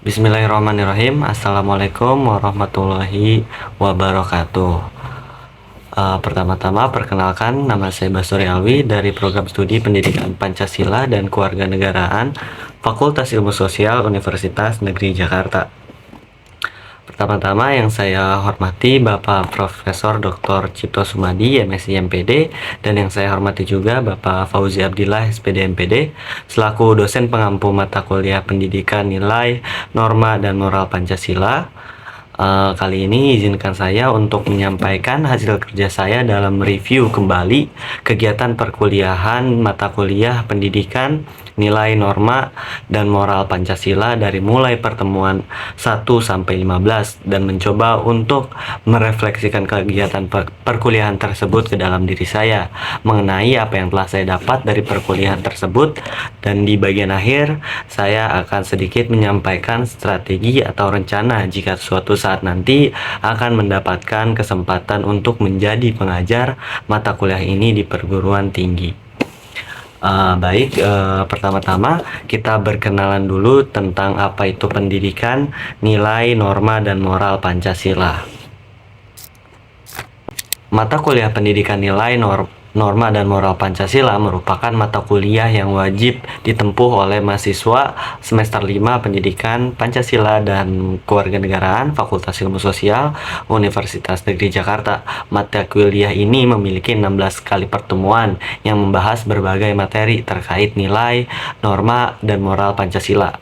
Bismillahirrahmanirrahim. Assalamualaikum warahmatullahi wabarakatuh. Pertama-tama perkenalkan, nama saya Basuri Alwi dari Program Studi Pendidikan Pancasila dan Kewarganegaraan Fakultas Ilmu Sosial Universitas Negeri Jakarta. Pertama-tama yang saya hormati Bapak Profesor Dr. Cipto Sumadi, MSI MPD, dan yang saya hormati juga Bapak Fauzi Abdillah, SPD MPD, selaku dosen pengampu mata kuliah Pendidikan Nilai, Norma, dan Moral Pancasila. Kali ini izinkan saya untuk menyampaikan hasil kerja saya dalam review kembali kegiatan perkuliahan mata kuliah Pendidikan, Nilai, Norma, dan Moral Pancasila dari mulai pertemuan 1 sampai 15 dan mencoba untuk merefleksikan kegiatan perkuliahan tersebut ke dalam diri saya mengenai apa yang telah saya dapat dari perkuliahan tersebut, dan di bagian akhir saya akan sedikit menyampaikan strategi atau rencana jika suatu saat nanti akan mendapatkan kesempatan untuk menjadi pengajar mata kuliah ini di perguruan tinggi. Pertama-tama kita berkenalan dulu tentang apa itu pendidikan, nilai, norma, dan moral Pancasila. Mata kuliah pendidikan nilai, norma, dan moral Pancasila merupakan mata kuliah yang wajib ditempuh oleh mahasiswa semester 5 Pendidikan Pancasila dan Kewarganegaraan Fakultas Ilmu Sosial Universitas Negeri Jakarta. Mata kuliah ini memiliki 16 kali pertemuan yang membahas berbagai materi terkait nilai, norma, dan moral Pancasila.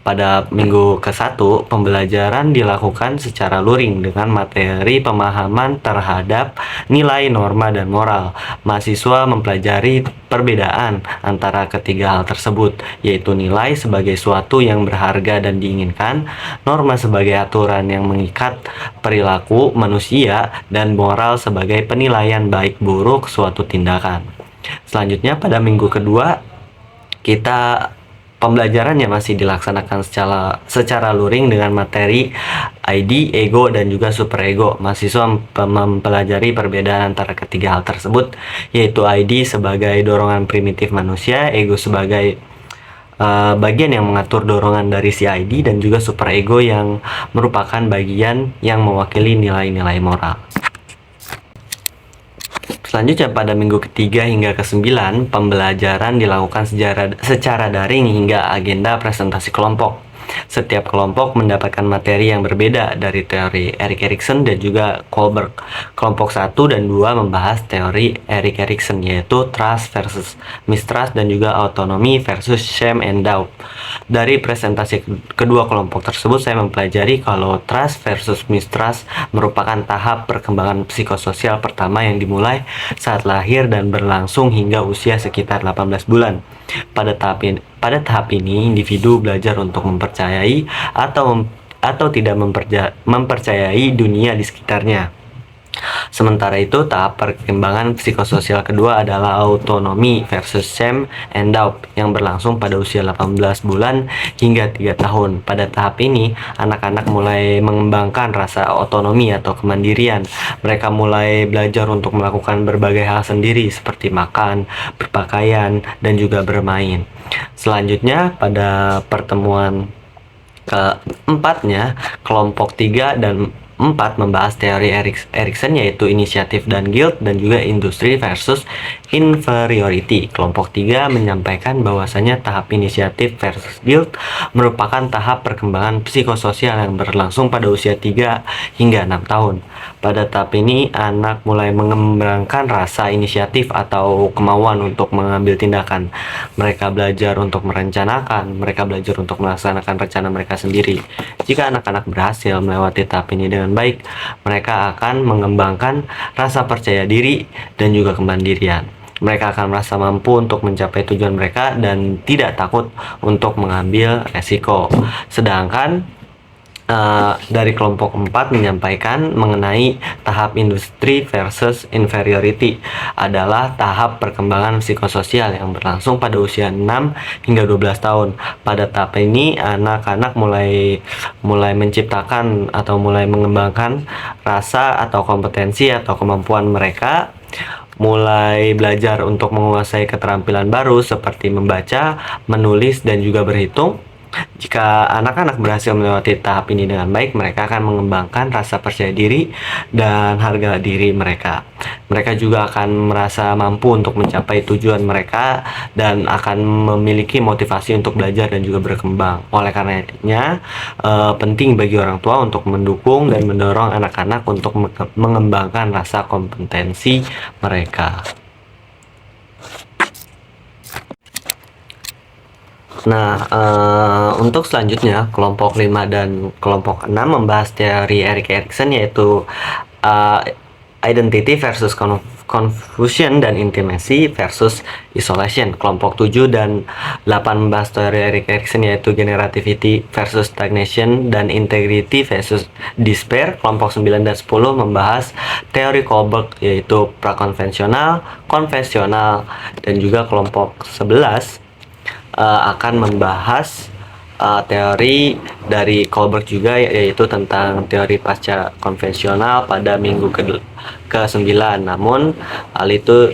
Pada minggu ke-1, pembelajaran dilakukan secara luring dengan materi pemahaman terhadap nilai, norma, dan moral. Mahasiswa mempelajari perbedaan antara ketiga hal tersebut, yaitu nilai sebagai suatu yang berharga dan diinginkan, norma sebagai aturan yang mengikat perilaku manusia, dan moral sebagai penilaian baik buruk suatu tindakan. Selanjutnya, pada minggu kedua, pembelajarannya masih dilaksanakan secara luring dengan materi ID, ego, dan juga superego. Mahasiswa mempelajari perbedaan antara ketiga hal tersebut, yaitu ID sebagai dorongan primitif manusia, ego sebagai bagian yang mengatur dorongan dari si ID, dan juga superego yang merupakan bagian yang mewakili nilai-nilai moral. Selanjutnya, pada minggu ketiga hingga ke-9, pembelajaran dilakukan secara daring hingga agenda presentasi kelompok. Setiap kelompok mendapatkan materi yang berbeda dari teori Erik Erikson dan juga Kohlberg. Kelompok 1 dan 2 membahas teori Erik Erikson, yaitu trust versus mistrust dan juga autonomy versus shame and doubt. Dari presentasi kedua kelompok tersebut, saya mempelajari kalau trust versus mistrust merupakan tahap perkembangan psikososial pertama yang dimulai saat lahir dan berlangsung hingga usia sekitar 18 bulan. Pada tahap ini, individu belajar untuk mempercayai atau tidak mempercayai dunia di sekitarnya. Sementara itu, tahap perkembangan psikososial kedua adalah autonomi versus shame and doubt yang berlangsung pada usia 18 bulan hingga 3 tahun. Pada tahap ini, anak-anak mulai mengembangkan rasa otonomi atau kemandirian. Mereka mulai belajar untuk melakukan berbagai hal sendiri seperti makan, berpakaian, dan juga bermain. Selanjutnya, pada pertemuan keempatnya, kelompok 3 dan 4 membahas teori Erikson, yaitu inisiatif dan guilt, dan juga industri versus inferiority. Kelompok 3 menyampaikan bahwasanya tahap inisiatif versus guilt merupakan tahap perkembangan psikososial yang berlangsung pada usia 3 hingga 6 tahun. Pada tahap ini, anak mulai mengembangkan rasa inisiatif atau kemauan untuk mengambil tindakan. Mereka belajar untuk merencanakan, mereka belajar untuk melaksanakan rencana mereka sendiri. Jika anak-anak berhasil melewati tahap ini dengan baik, mereka akan mengembangkan rasa percaya diri dan juga kemandirian. Mereka akan merasa mampu untuk mencapai tujuan mereka dan tidak takut untuk mengambil resiko. Sedangkan dari kelompok 4 menyampaikan mengenai tahap industri versus inferiority adalah tahap perkembangan psikososial yang berlangsung pada usia 6 hingga 12 tahun. Pada tahap ini, anak-anak mulai menciptakan atau mulai mengembangkan rasa atau kompetensi atau kemampuan mereka, mulai belajar untuk menguasai keterampilan baru seperti membaca, menulis, dan juga berhitung. Jika anak-anak berhasil melewati tahap ini dengan baik, mereka akan mengembangkan rasa percaya diri dan harga diri mereka. Mereka juga akan merasa mampu untuk mencapai tujuan mereka dan akan memiliki motivasi untuk belajar dan juga berkembang. Oleh karenanya, penting bagi orang tua untuk mendukung dan mendorong anak-anak untuk mengembangkan rasa kompetensi mereka. Nah, untuk selanjutnya, kelompok 5 dan kelompok 6 membahas teori Erik Erikson, yaitu identity versus confusion dan intimacy versus isolation. Kelompok 7 dan 8 membahas teori Erik Erikson, yaitu generativity versus stagnation dan integrity versus despair. Kelompok 9 dan 10 membahas teori Kohlberg, yaitu prakonvensional, konvensional, dan juga kelompok 11 akan membahas teori dari Kohlberg juga, yaitu tentang teori pasca konvensional pada minggu ke-9. Namun hal itu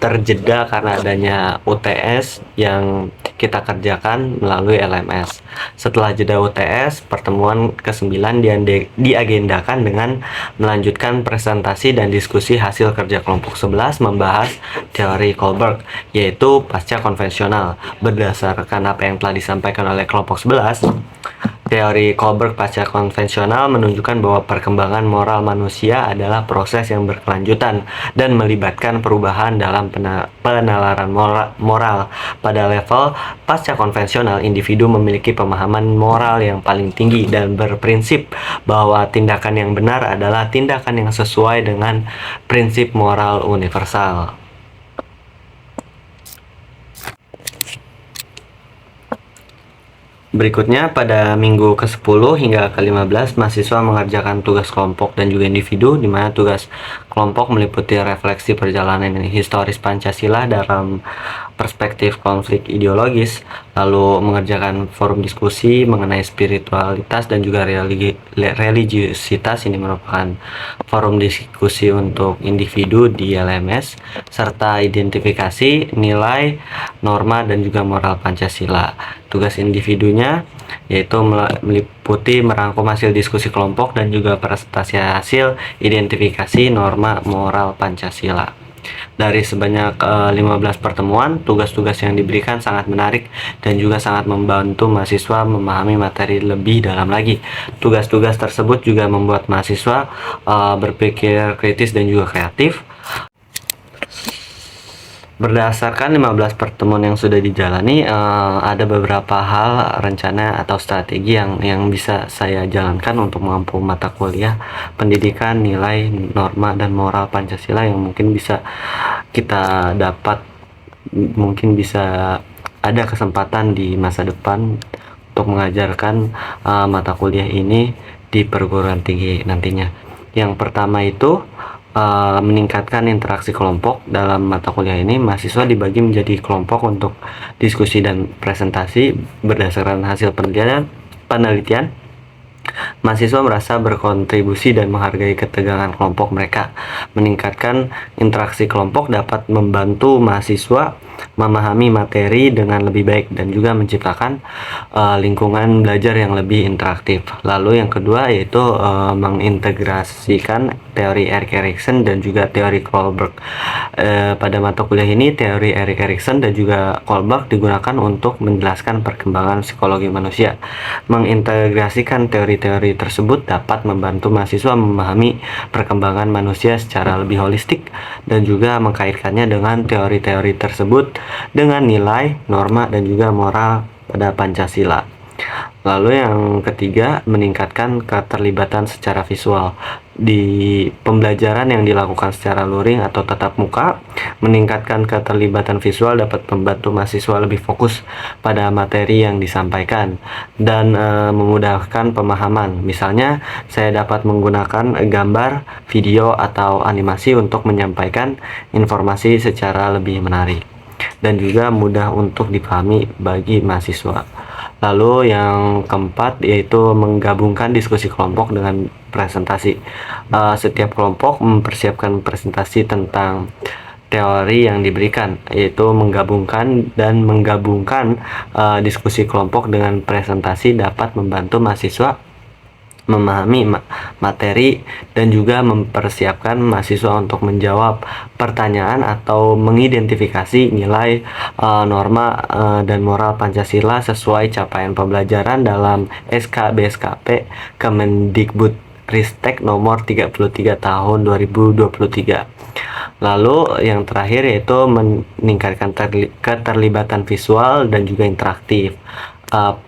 terjeda karena adanya UTS yang kita kerjakan melalui LMS. Setelah jeda UTS, pertemuan ke-9 diagendakan dengan melanjutkan presentasi dan diskusi hasil kerja kelompok 11 membahas teori Kohlberg, yaitu pasca konvensional. Berdasarkan apa yang telah disampaikan oleh kelompok 11, teori Kohlberg pasca konvensional menunjukkan bahwa perkembangan moral manusia adalah proses yang berkelanjutan dan melibatkan perubahan dalam penalaran moral. Pada level pasca konvensional, individu memiliki pemahaman moral yang paling tinggi dan berprinsip bahwa tindakan yang benar adalah tindakan yang sesuai dengan prinsip moral universal. Berikutnya, pada minggu ke-10 hingga ke-15, mahasiswa mengerjakan tugas kelompok dan juga individu, di mana tugas kelompok meliputi refleksi perjalanan historis Pancasila dalam perspektif konflik ideologis, lalu mengerjakan forum diskusi mengenai spiritualitas dan juga religiusitas. Ini merupakan forum diskusi untuk individu di LMS, serta identifikasi nilai, norma, dan juga moral Pancasila. Tugas individunya yaitu meliputi merangkum hasil diskusi kelompok dan juga presentasi hasil identifikasi norma moral Pancasila. Dari sebanyak 15 pertemuan, tugas-tugas yang diberikan sangat menarik dan juga sangat membantu mahasiswa memahami materi lebih dalam lagi. Tugas-tugas tersebut juga membuat mahasiswa berpikir kritis dan juga kreatif. Berdasarkan 15 pertemuan yang sudah dijalani, ada beberapa hal, rencana atau strategi yang bisa saya jalankan untuk mengampu mata kuliah pendidikan, nilai, norma, dan moral Pancasila yang mungkin bisa kita dapat, mungkin bisa ada kesempatan di masa depan untuk mengajarkan mata kuliah ini di perguruan tinggi nantinya. Yang pertama itu meningkatkan interaksi kelompok. Dalam mata kuliah ini, mahasiswa dibagi menjadi kelompok untuk diskusi dan presentasi berdasarkan hasil penelitian. Mahasiswa merasa berkontribusi dan menghargai ketegangan kelompok mereka. Meningkatkan interaksi kelompok dapat membantu mahasiswa memahami materi dengan lebih baik dan juga menciptakan lingkungan belajar yang lebih interaktif. Lalu yang kedua yaitu mengintegrasikan teori Erik Erikson dan juga teori Kohlberg. Pada mata kuliah ini, teori Erik Erikson dan juga Kohlberg digunakan untuk menjelaskan perkembangan psikologi manusia. Mengintegrasikan teori-teori tersebut dapat membantu mahasiswa memahami perkembangan manusia secara lebih holistik dan juga mengkaitkannya dengan teori-teori tersebut dengan nilai, norma, dan juga moral pada Pancasila. Lalu yang ketiga, meningkatkan keterlibatan secara visual. Di pembelajaran yang dilakukan secara luring atau tatap muka, meningkatkan keterlibatan visual dapat membantu mahasiswa lebih fokus pada materi yang disampaikan dan memudahkan pemahaman. Misalnya, saya dapat menggunakan gambar, video, atau animasi untuk menyampaikan informasi secara lebih menarik dan juga mudah untuk dipahami bagi mahasiswa. Lalu yang keempat yaitu menggabungkan diskusi kelompok dengan presentasi. Setiap kelompok mempersiapkan presentasi tentang teori yang diberikan, yaitu menggabungkan diskusi kelompok dengan presentasi dapat membantu mahasiswa memahami materi dan juga mempersiapkan mahasiswa untuk menjawab pertanyaan atau mengidentifikasi nilai, norma, dan moral Pancasila sesuai capaian pembelajaran dalam SKBSKP Kemendikbudristek nomor 33 tahun 2023. Lalu yang terakhir yaitu meningkatkan keterlibatan visual dan juga interaktif.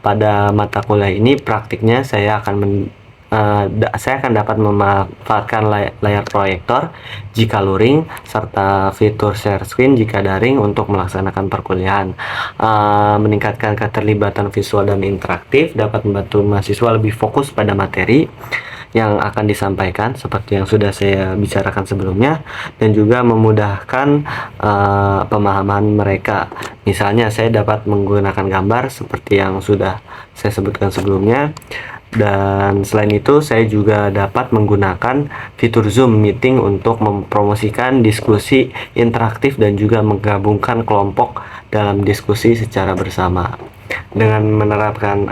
Pada mata kuliah ini praktiknya saya akan dapat memanfaatkan layar proyektor jika luring serta fitur share screen jika daring untuk melaksanakan perkuliahan. Meningkatkan keterlibatan visual dan interaktif dapat membantu mahasiswa lebih fokus pada materi yang akan disampaikan seperti yang sudah saya bicarakan sebelumnya, dan juga memudahkan pemahaman mereka. Misalnya saya dapat menggunakan gambar seperti yang sudah saya sebutkan sebelumnya, dan selain itu saya juga dapat menggunakan fitur Zoom Meeting untuk mempromosikan diskusi interaktif dan juga menggabungkan kelompok dalam diskusi secara bersama. Dengan menerapkan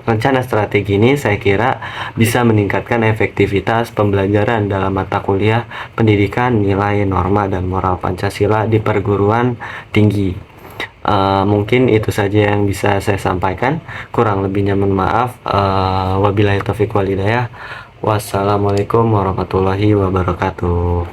rencana strategi ini, saya kira bisa meningkatkan efektivitas pembelajaran dalam mata kuliah pendidikan nilai norma dan moral Pancasila di perguruan tinggi. Mungkin itu saja yang bisa saya sampaikan, kurang lebihnya mohon maaf. Wabillahi taufiq wal hidayah. Wassalamualaikum warahmatullahi wabarakatuh.